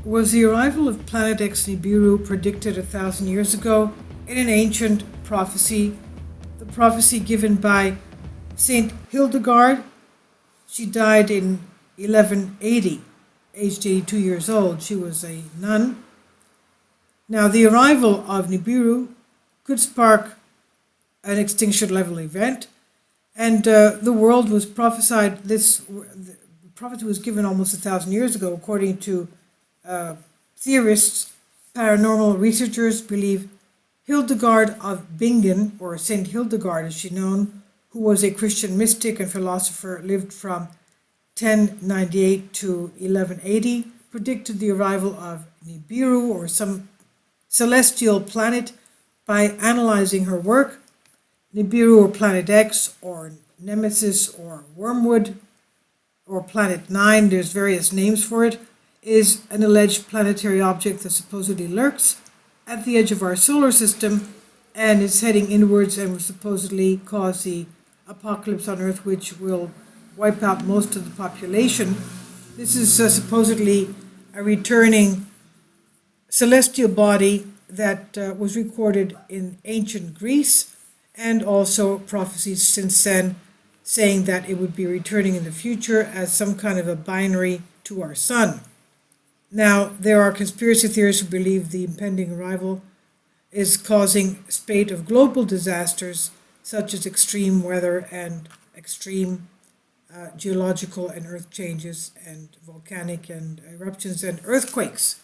Was the arrival of planet X-Nibiru predicted 1,000 years ago in an ancient prophecy, the prophecy given by Saint Hildegard? She died in 1180, aged 82 years old. She was a nun. Now, the arrival of Nibiru could spark an extinction level event, and the world was prophesied. The prophecy was given almost 1,000 years ago, according to theorists. Paranormal researchers believe Hildegard of Bingen, or Saint Hildegard as she's known, who was a Christian mystic and philosopher, lived from 1098 to 1180, predicted the arrival of Nibiru, or some celestial planet, by analyzing her work. Nibiru, or Planet X, or Nemesis, or Wormwood, or Planet 9, there's various names for it, is an alleged planetary object that supposedly lurks at the edge of our solar system and is heading inwards and will supposedly cause the apocalypse on Earth, which will wipe out most of the population. This is supposedly a returning celestial body that was recorded in ancient Greece, and also prophecies since then saying that it would be returning in the future as some kind of a binary to our sun. Now, there are conspiracy theorists who believe the impending arrival is causing a spate of global disasters, such as extreme weather and extreme geological and earth changes and volcanic and eruptions and earthquakes.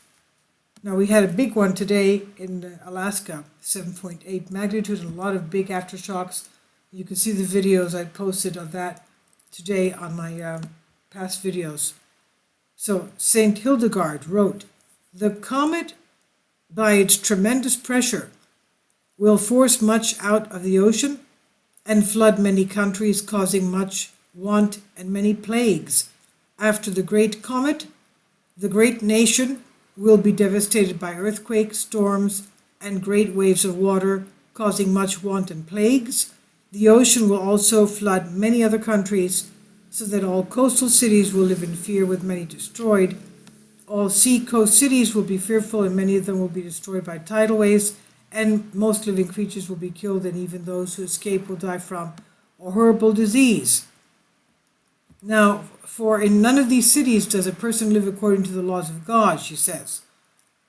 Now, we had a big one today in Alaska, 7.8 magnitude, and a lot of big aftershocks. You can see the videos I posted of that today on my past videos. So, Saint Hildegard wrote, "The comet, by its tremendous pressure, will force much out of the ocean and flood many countries, causing much want and many plagues. After the great comet, the great nation will be devastated by earthquakes, storms, and great waves of water, causing much want and plagues. The ocean will also flood many other countries, so that all coastal cities will live in fear, with many destroyed. All sea-coast cities will be fearful, and many of them will be destroyed by tidal waves, and most living creatures will be killed, and even those who escape will die from a horrible disease." Now, for in none of these cities does a person live according to the laws of God, she says.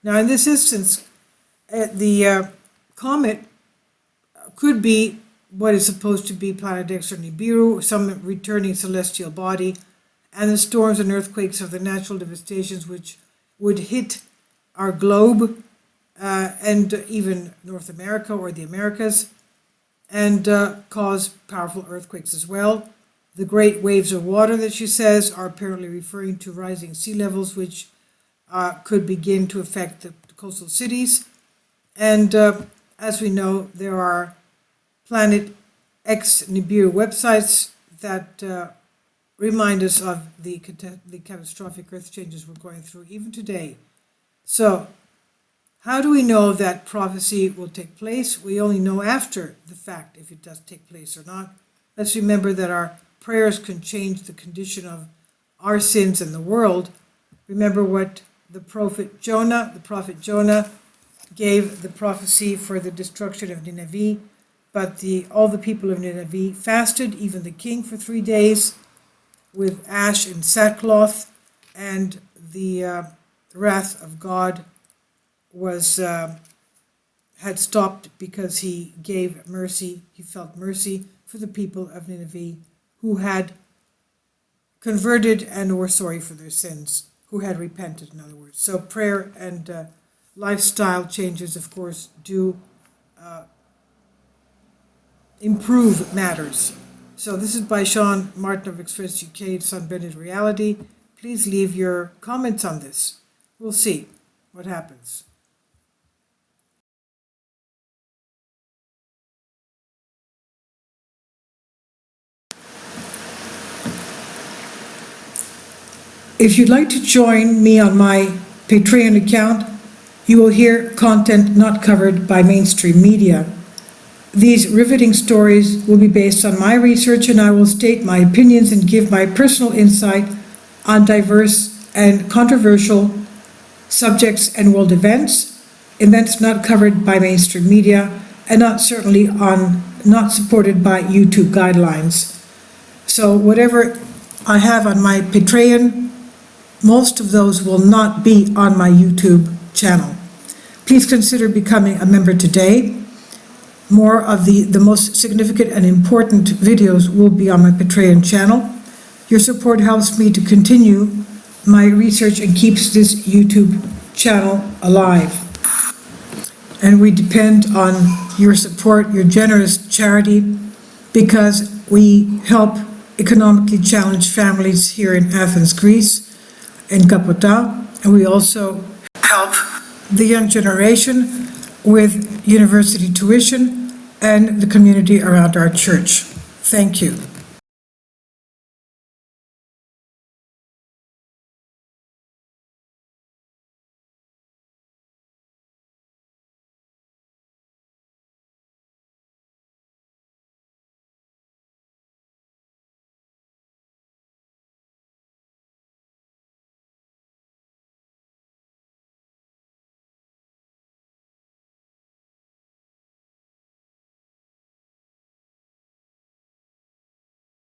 Now, in this instance, the comet could be what is supposed to be Planet X or Nibiru, some returning celestial body, and the storms and earthquakes are the natural devastations which would hit our globe and even North America or the Americas, and cause powerful earthquakes as well. The great waves of water that she says are apparently referring to rising sea levels, which could begin to affect the coastal cities. And as we know, there are Planet X Nibiru websites that remind us of the catastrophic earth changes we're going through even today. So, how do we know that prophecy will take place? We only know after the fact if it does take place or not. Let's remember that our prayers can change the condition of our sins in the world. Remember what the prophet Jonah gave the prophecy for the destruction of Nineveh, but all the people of Nineveh fasted, even the king, for 3 days with ash and sackcloth, and the wrath of God was had stopped because he gave mercy. He felt mercy for the people of Nineveh who had converted and were sorry for their sins, who had repented, in other words. So prayer and lifestyle changes, of course, do improve matters. So this is by Sean Martin of Express UK. It's on Bended Reality. Please leave your comments on this. We'll see what happens. If you'd like to join me on my Patreon account, you will hear content not covered by mainstream media. These riveting stories will be based on my research, and I will state my opinions and give my personal insight on diverse and controversial subjects and world events not covered by mainstream media, and not supported by YouTube guidelines. So whatever I have on my Patreon, most of those will not be on my YouTube channel. Please consider becoming a member today. More of the most significant and important videos will be on my Patreon channel. Your support helps me to continue my research and keeps this YouTube channel alive. And we depend on your support, your generous charity, because we help economically challenged families here in Athens, Greece, in Kapota, and we also help the young generation with university tuition and the community around our church. Thank you.